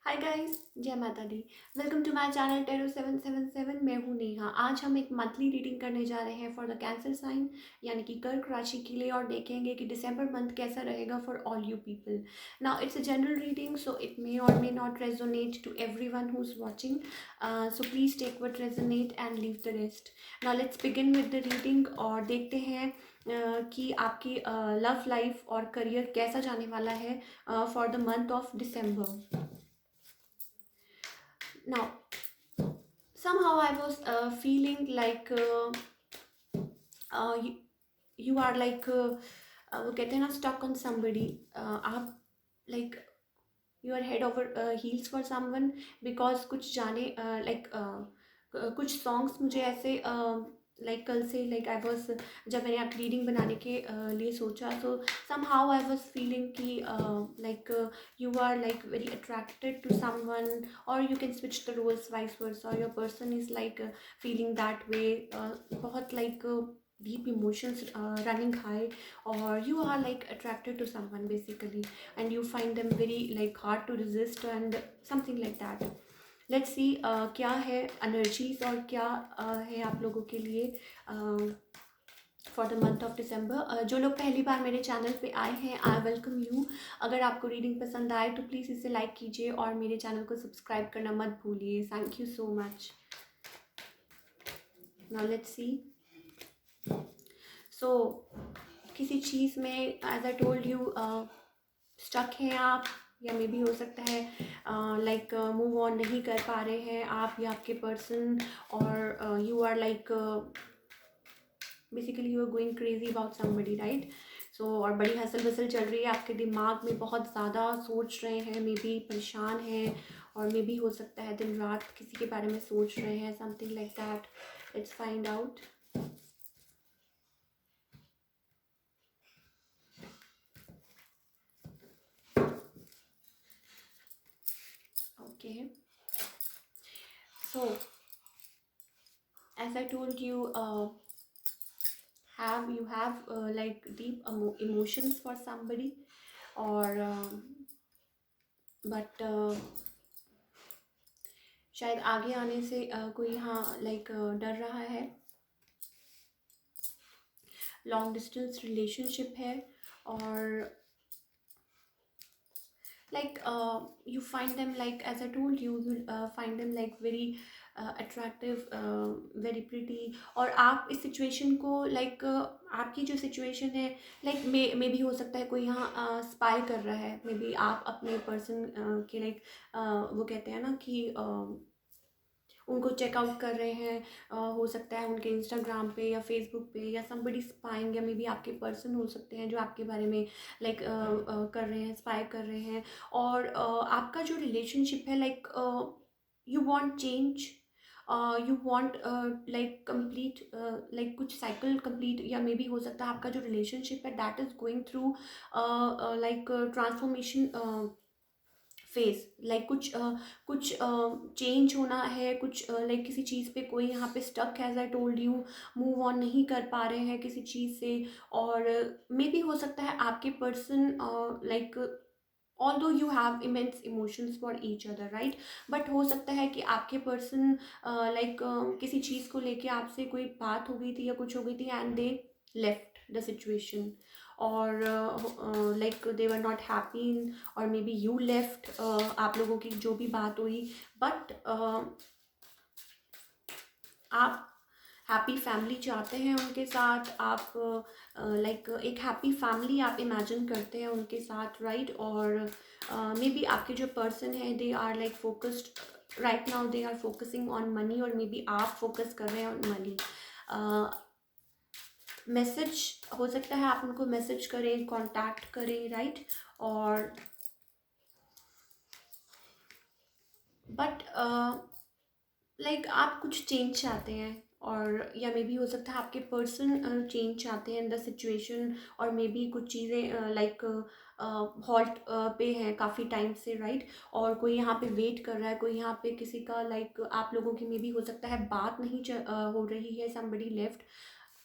हाय guys, जय माता दी। Welcome to my channel tarot 777। मैं हूँ नेहा। आज हम एक मंथली रीडिंग करने जा रहे हैं फॉर द कैंसर साइन यानी कि कर्क राशि के लिए, और देखेंगे कि दिसंबर मंथ कैसा रहेगा for all you people. Now it's a general reading, so it may और may not resonate to everyone who is watching, so please take what resonate and leave the rest. Now let's begin with the reading और देखते हैं कि आपकी love life और career कैसा जाने वाला है for the month of December. Now, somehow I was feeling like you, you are like वो कहते हैं ना, stuck on somebody. आप like you are head over heels for someone because कुछ जाने कुछ songs मुझे ऐसे लाइक कल से लाइक आई वॉज, जब मैंने आप रीडिंग बनाने के लिए सोचा, तो somehow I was feeling कि like you are like very attracted to someone, or you can switch the roles vice versa, or your person is like feeling that way, बहुत like deep emotions running high, or you are like attracted to someone basically, and you find them very like hard to resist and something like that. Let's see क्या है energies और क्या है आप लोगों के लिए फॉर द मंथ ऑफ दिसंबर। जो लोग पहली बार मेरे चैनल पे आए हैं, आई वेलकम यू। अगर आपको रीडिंग पसंद आए तो प्लीज़ इसे लाइक कीजिए और मेरे चैनल को सब्सक्राइब करना मत भूलिए। Thank you so much. Now let's see. So किसी चीज़ में as I told you stuck हैं आप, या मे बी हो सकता है लाइक मूव ऑन नहीं कर पा रहे हैं आप या आपके पर्सन, और you are like basically you are going crazy about somebody, right. So और बड़ी हसल बसल चल रही है आपके दिमाग में, बहुत ज़्यादा सोच रहे हैं, मे बी परेशान हैं, और मे बी हो सकता है दिन रात किसी के बारे में सोच रहे हैं, something like that. Let's find out. Okay, so as I told you, you have like deep emotions for somebody, और बट शायद आगे आने से कोई यहाँ लाइक डर रहा है। लॉन्ग डिस्टेंस रिलेशनशिप है, और like you find them, like as I told you, you find them like very attractive, very pretty, और आप इस सिचुएशन को लाइक आपकी जो सिचुएशन है, लाइक मे भी हो सकता है कोई यहाँ स्पाई कर रहा है, मे बी आप अपने पर्सन के लाइक वो कहते हैं ना कि उनको चेकआउट कर रहे हैं, हो सकता है उनके इंस्टाग्राम पे या फेसबुक पे, या समबडी स्पाइंग, या मे बी आपके पर्सन हो सकते हैं जो आपके बारे में लाइक कर रहे हैं, स्पाई कर रहे हैं, और आपका जो रिलेशनशिप है, like you want change, you want like complete, like कुछ साइकिल कंप्लीट, या मे बी हो सकता है आपका जो रिलेशनशिप है that is going through like transformation face, like कुछ चेंज होना है, कुछ लाइक किसी चीज़ पे कोई यहाँ पे स्टक है, as I told you, move on नहीं कर पा रहे हैं किसी चीज़ से, और मे बी हो सकता है आपके person like although you have immense emotions for each other, right, but हो सकता है कि आपके पर्सन लाइक किसी चीज़ को लेके आपसे कोई बात हो गई थी या कुछ हो गई थी, and they left the situation, और like they were not happy, और मे बी यू लेफ्ट, आप लोगों की जो भी बात हुई, बट आप हैप्पी फैमिली चाहते हैं उनके साथ, आप लाइक एक हैप्पी फैमिली आप इमेजिन करते हैं उनके साथ, राइट, और मे बी आपके जो पर्सन है they are like focused right now, they are focusing on money, और मे बी आप फोकस कर रहे हैं ऑन मनी। मैसेज हो सकता है आप उनको मैसेज करें, कांटेक्ट करें, राइट, और बट लाइक आप कुछ चेंज चाहते हैं, और या मे बी हो सकता है आपके पर्सन चेंज चाहते हैं इन द सिचुएशन, और मे बी कुछ चीज़ें लाइक हॉल्ट पे हैं काफ़ी टाइम से, राइट, और कोई यहाँ पे वेट कर रहा है, कोई यहाँ पे किसी का लाइक आप लोगों की मे बी हो सकता है बात नहीं हो रही है, समबडी लेफ्ट,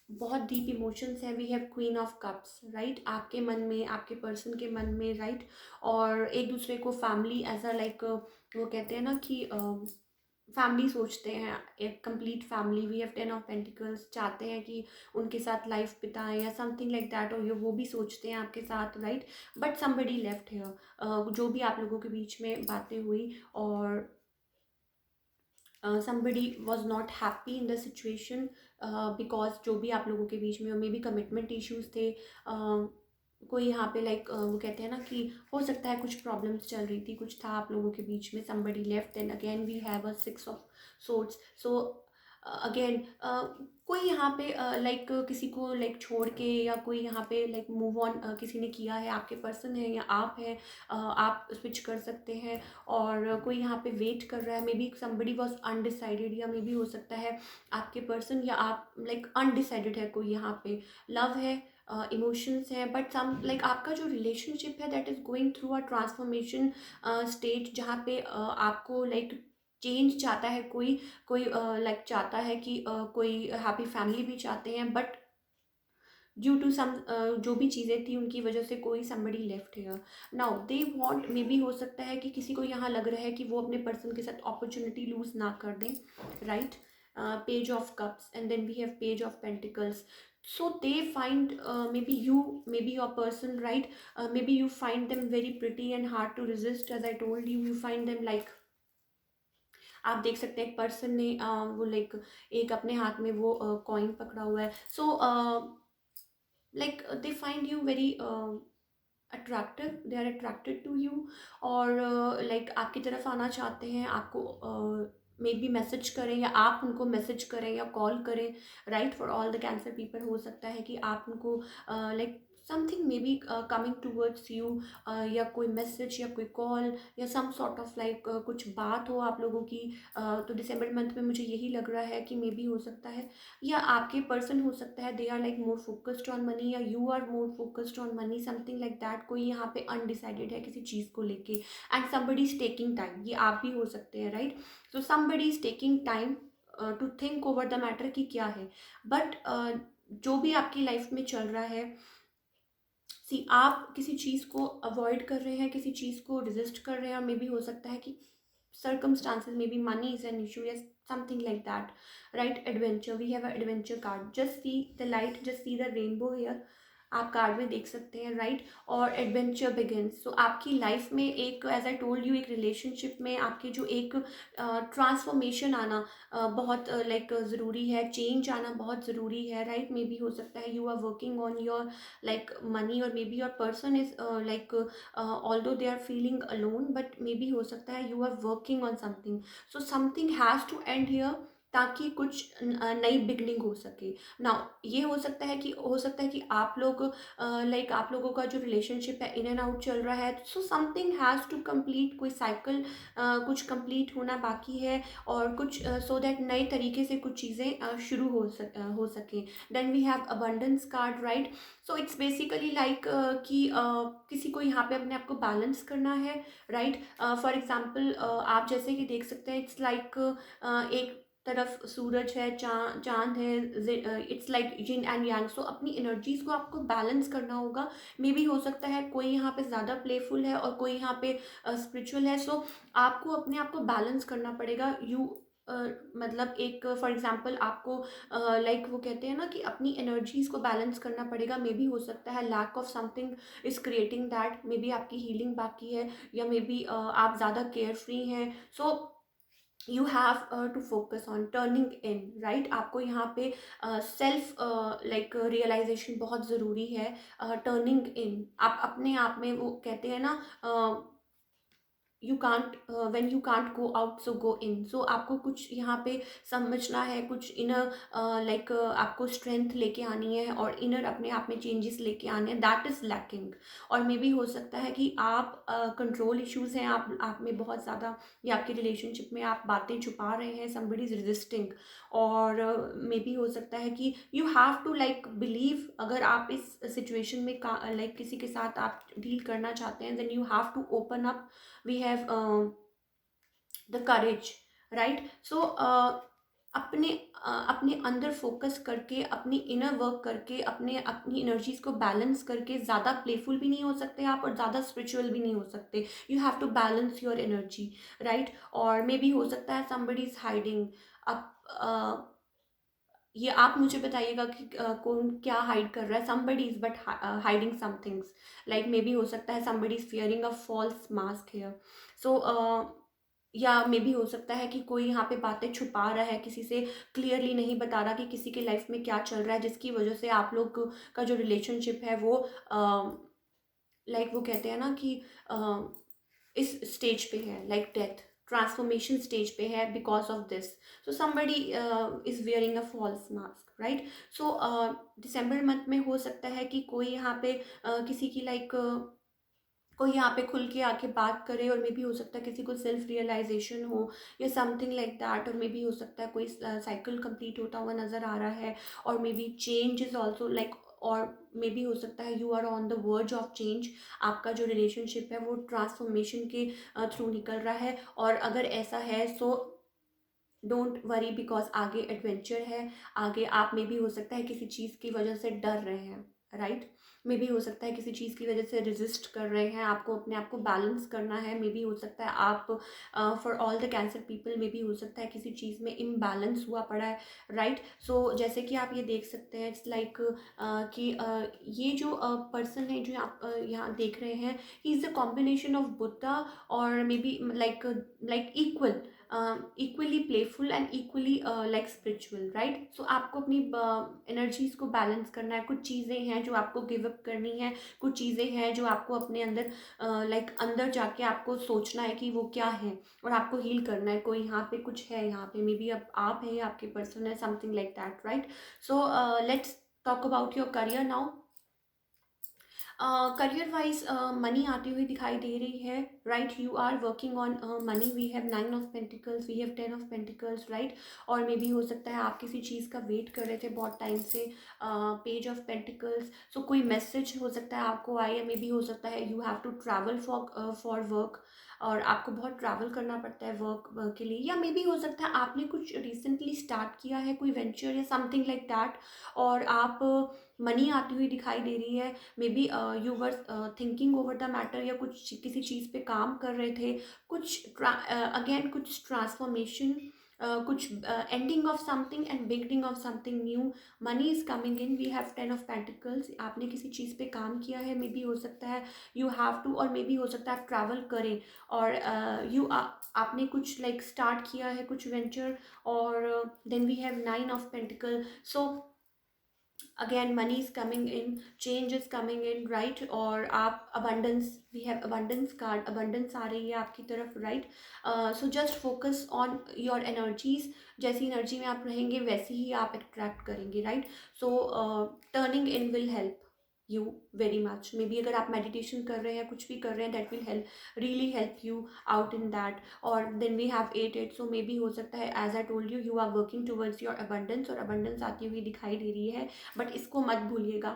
बहुत डीप इमोशंस है। We have queen of cups, right, आपके मन में, आपके पर्सन के मन में, राइट। और एक दूसरे को फैमिली एज अ लाइक, वो कहते हैं ना कि फैमिली सोचते हैं, एक complete family. We have ten of pentacles, चाहते हैं कि उनके साथ लाइफ बिताएं या समथिंग लाइक दैट, और ये वो भी सोचते हैं आपके साथ, right. But somebody left here, जो भी आप लोगों के बीच में बातें हुई, और somebody was not happy in the situation, because जो भी आप लोगों के बीच में, मे बी कमिटमेंट इश्यूज थे, कोई यहाँ पे लाइक वो कहते हैं ना कि हो सकता है कुछ प्रॉब्लम्स चल रही थी, कुछ था आप लोगों के बीच में। somebody left and again we have a six of swords, so again कोई यहाँ पे लाइक किसी को लाइक छोड़ के, या कोई यहाँ पे लाइक मूव ऑन किसी ने किया है, आपके पर्सन है या आप हैं, आप स्विच कर सकते हैं। और कोई यहाँ पे वेट कर रहा है, may be somebody was undecided, या मे बी हो सकता है आपके पर्सन या आप लाइक अनडिसाइडेड है, कोई यहाँ पे लव है, इमोशंस है, बट सम लाइक आपका जो रिलेशनशिप है that is going through a transformation stage, जहाँ पे आपको लाइक चेंज चाहता है कोई, कोई लाइक चाहता है कि कोई हैप्पी फैमिली भी चाहते हैं, बट ड्यू टू सम जो भी चीज़ें थी उनकी वजह से कोई somebody left here. Now they want, may be हो सकता है कि किसी को यहाँ लग रहा है कि वो अपने पर्सन के साथ अपॉर्चुनिटी लूज ना कर दें, right. Page of cups and then we have page of pentacles, so they find maybe you, maybe your person, right, maybe you find them very pretty and hard to resist, as I told you, you find them like, आप देख सकते हैं एक person ने वो like एक अपने हाथ में वो कॉइन पकड़ा हुआ है, so like they find you very attractive, they are attracted to you, और लाइक आपकी तरफ आना चाहते हैं, आपको मे बी मैसेज करें या आप उनको मैसेज करें या कॉल करें, right. For all the cancer people हो सकता है कि आप उनको like something may be coming towards you, या कोई मैसेज या कोई कॉल या सम सॉर्ट ऑफ लाइक कुछ बात हो आप लोगों की। तो दिसंबर मंथ में मुझे यही लग रहा है कि मे बी हो सकता है, या आपके पर्सन हो सकता है they are like more focused on money, या you are more focused on money, something like that. कोई यहाँ पे अनडिसाइडेड है किसी चीज़ को लेके, and somebody is taking time, ये आप भी हो सकते हैं, right. So somebody is taking time to think over the matter कि क्या है, बट जो भी आपकी लाइफ में चल रहा है, सी आप किसी चीज़ को अवॉइड कर रहे हैं, किसी चीज़ को रिजिस्ट कर रहे हैं, और मे बी हो सकता है कि circumstances, maybe money is an issue, yes, something like that, right। adventure, we have an adventure card, just see the light, just see the rainbow here, आप कार्ड में देख सकते हैं, राइट। और एडवेंचर बिगिंस, सो आपकी लाइफ में एक, as I told you, एक रिलेशनशिप में आपके जो एक ट्रांसफॉर्मेशन आना बहुत लाइक ज़रूरी है, चेंज आना बहुत ज़रूरी है, राइट। मे बी हो सकता है you are working on your like money, और maybe your person is like although they are feeling alone, but maybe हो सकता है you are working on something, so something has to end here, ताकि कुछ नई beginning हो सके। Now ये हो सकता है कि आप लोग लाइक आप लोगों का जो रिलेशनशिप है इन एंड आउट चल रहा है, so something has to complete, कोई साइकिल कुछ कंप्लीट होना बाकी है, और कुछ सो दैट नए तरीके से कुछ चीज़ें शुरू हो सकें। Then we have abundance card, right. So it's basically like कि किसी को यहाँ पे अपने आप को बैलेंस करना है, राइट। फॉर एग्जांपल आप जैसे कि देख सकते हैं, इट्स लाइक एक तरफ सूरज है, चांद है, it's like yin and yang, so अपनी एनर्जीज को आपको बैलेंस करना होगा। मे बी हो सकता है कोई यहाँ पे ज़्यादा प्लेफुल है और कोई यहाँ पे स्पिरिचुअल है, सो आपको अपने आप को बैलेंस करना पड़ेगा। मतलब एक फॉर एग्जांपल आपको लाइक वो कहते हैं ना कि अपनी एनर्जीज को बैलेंस करना पड़ेगा। मे बी हो सकता है lack of something is creating that, maybe आपकी हीलिंग बाकी है, या मे बी आप ज़्यादा केयर फ्री हैं, so you have to focus on turning in, right. आपको यहाँ पे सेल्फ लाइक रियलाइजेशन बहुत ज़रूरी है। टर्निंग इन, आप अपने आप में, वो कहते हैं ना you can't, when you can't go out so go in, so आपको कुछ यहाँ पे समझना है, कुछ इनर लाइक आपको स्ट्रेंथ लेके आनी है, और इनर अपने आप में चेंजेस लेके आने हैं, दैट इज़ लैकिंग। और मे बी हो सकता है कि आप कंट्रोल इश्यूज हैं आप में बहुत ज़्यादा, या आपके रिलेशनशिप में आप बातें छुपा रहे हैं, समबडी इज रेजिस्टिंग। और मे बी हो सकता है कि you have to like believe, अगर आप इस सिचुएशन में लाइक किसी के साथ आप डील करना चाहते हैं, then you have to open up, we have the courage, right। So अपने अपने अंदर फोकस करके, अपनी इनर वर्क करके, अपनी एनर्जीज को बैलेंस करके, ज़्यादा प्लेफुल भी नहीं हो सकते आप और ज़्यादा स्पिरिचुअल भी नहीं हो सकते। You have to balance your energy, right. और मे बी हो सकता है समबडी इज हाइडिंग। अब ये आप मुझे बताइएगा कि कौन क्या हाइड कर रहा है। Somebody is but hiding somethings, like maybe हो सकता है somebody is fearing a false mask here. So या मे भी हो सकता है कि कोई यहाँ पे बातें छुपा रहा है, किसी से क्लियरली नहीं बता रहा कि किसी के लाइफ में क्या चल रहा है, जिसकी वजह से आप लोग का जो रिलेशनशिप है वो लाइक वो कहते हैं ना कि अ, इस स्टेज पे है, लाइक डेथ ट्रांसफॉर्मेशन स्टेज पे है because of this. So somebody is wearing a false mask, right. So December month में हो सकता है कि कोई यहाँ पे किसी की लाइक कोई यहाँ पे खुल के आके बात करे, और मे भी हो सकता है किसी को सेल्फ रियलाइजेशन हो या समथिंग लाइक दैट। और मे भी हो सकता है कोई साइकिल कंप्लीट होता हुआ नज़र आ रहा है, और maybe change is also like, और मे भी हो सकता है you are on the verge of change. आपका जो रिलेशनशिप है वो ट्रांसफॉर्मेशन के थ्रू निकल रहा है। और अगर ऐसा है सो डोंट वरी, बिकॉज आगे एडवेंचर है। आगे आप में भी हो सकता है किसी चीज़ की वजह से डर रहे हैं, राइट। मे भी हो सकता है किसी चीज़ की वजह से रेजिस्ट कर रहे हैं, आपको अपने आप को बैलेंस करना है। मे भी हो सकता है आप for all the cancer people में भी हो सकता है किसी चीज़ में इम्बैलेंस हुआ पड़ा है, राइट। सो जैसे कि आप ये देख सकते हैं, इट्स लाइक कि ये जो पर्सन है जो आप यहाँ देख रहे हैं, he is the combination of Buddha और maybe like equally playful and equally like spiritual, right. So आपको अपनी एनर्जीज को बैलेंस करना है। कुछ चीज़ें हैं जो आपको गिव अप करनी है, कुछ चीज़ें हैं जो आपको अपने अंदर लाइक अंदर जाके आपको सोचना है कि वो क्या है, और आपको हील करना है। कोई यहाँ पे कुछ है, यहाँ पे मे बी अब आप है, आपके पर्सन है, something like that, right. So let's talk about your career now. Career wise money आती हुई दिखाई दे रही है, right. You are working on money. We have 9 of pentacles, we have 10 of pentacles, right. और मे भी हो सकता है आप किसी चीज़ का वेट कर रहे थे बहुत टाइम से। पेज ऑफ पेंटिकल्स, सो कोई मैसेज हो सकता है आपको आए, या मे भी हो सकता है you have to travel for work, और आपको बहुत ट्रैवल करना पड़ता है वर्क के लिए। या मे भी हो सकता है आपने कुछ रिसेंटली स्टार्ट किया है, कोई वेंचर या समथिंग लाइक दैट, और आप मनी आती हुई दिखाई दे रही है। May be you were thinking over the matter, या कुछ किसी चीज़ पे काम कर रहे थे। कुछ अगेन कुछ ट्रांसफॉर्मेशन, कुछ ending of something and beginning of something new. Money is coming in. We have 10 of pentacles. आपने किसी चीज़ पे काम किया है, मे बी हो सकता है यू हैव टू, और मे बी हो सकता है आप ट्रैवल करें, और आपने कुछ लाइक स्टार्ट किया है कुछ वेंचर। और then we have 9 of pentacle. So again money is coming in, change is coming in, right। और आप abundance, we have abundance card, abundance आ रही है आपकी तरफ, right। so just focus on your energies। जैसी एनर्जी में आप रहेंगे वैसे ही आप अट्रैक्ट करेंगे, right. So turning in will help you very much. May be अगर आप मेडिटेशन कर रहे हैं, कुछ भी कर रहे हैं, that will help, really help you out in that. और then we have 8 so maybe हो सकता है as I told you, you are working towards your abundance, और अबंडेंस आती हुई दिखाई दे रही है। बट इसको मत भूलिएगा,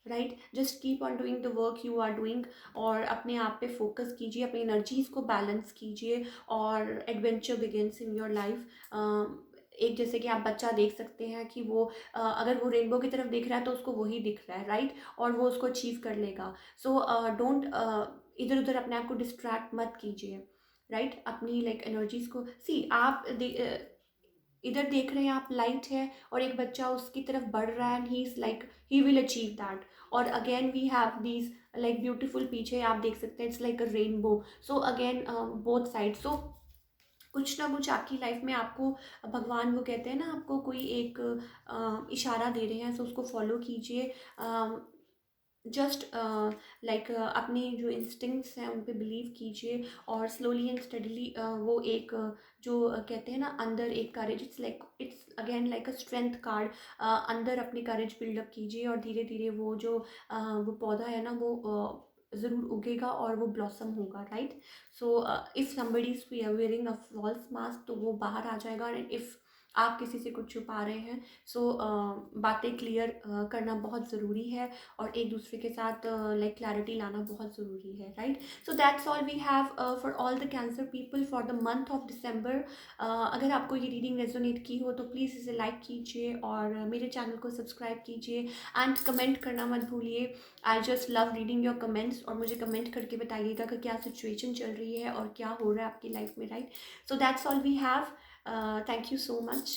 राइट। Just keep on doing the work you are doing, और अपने आप पे फोकस कीजिए, अपनी एनर्जीज को बैलेंस कीजिए, और adventure begins in your life. एक जैसे कि आप बच्चा देख सकते हैं कि वो अगर वो रेनबो की तरफ देख रहा है तो उसको वही दिख रहा है, राइट। और वो उसको अचीव कर लेगा। सो डोंट इधर उधर अपने आप को डिस्ट्रैक्ट मत कीजिए, राइट। अपनी लाइक एनर्जीज को सी आप इधर देख रहे हैं आप, लाइट है, और एक बच्चा उसकी तरफ बढ़ रहा है, and he is like he will achieve that. और again we have these like beautiful, पीछे आप देख सकते हैं it's like a rainbow. So again both side. So कुछ ना कुछ आपकी लाइफ में आपको भगवान, वो कहते हैं ना, आपको कोई एक इशारा दे रहे हैं, सो उसको फॉलो कीजिए। जस्ट लाइक अपनी जो इंस्टिंक्ट्स हैं उन पे बिलीव कीजिए, और स्लोली एंड स्टडीली वो एक जो कहते हैं ना अंदर एक courage, it's like it's again like a strength card. अंदर अपनी करेज बिल्डअप कीजिए, और धीरे धीरे वो जो वो पौधा है ना वो ज़रूर उगेगा और वो ब्लॉसम होगा, right. So if somebody is wearing a false mask तो वो बाहर आ जाएगा, एंड इफ़ आप किसी से कुछ छुपा रहे हैं। सो बातें क्लियर करना बहुत ज़रूरी है, और एक दूसरे के साथ लाइक क्लैरिटी लाना बहुत ज़रूरी है, right. So that's all we have for all the cancer people for the month of December. अगर आपको ये रीडिंग रेजोनेट की हो तो प्लीज़ इसे लाइक कीजिए और मेरे चैनल को सब्सक्राइब कीजिए, एंड कमेंट करना मत भूलिए। I just love reading your comments, और मुझे कमेंट करके बताइएगा कि क्या सिचुएशन चल रही है और क्या हो रहा है आपकी लाइफ में, right. So that's all we have. Thank you so much.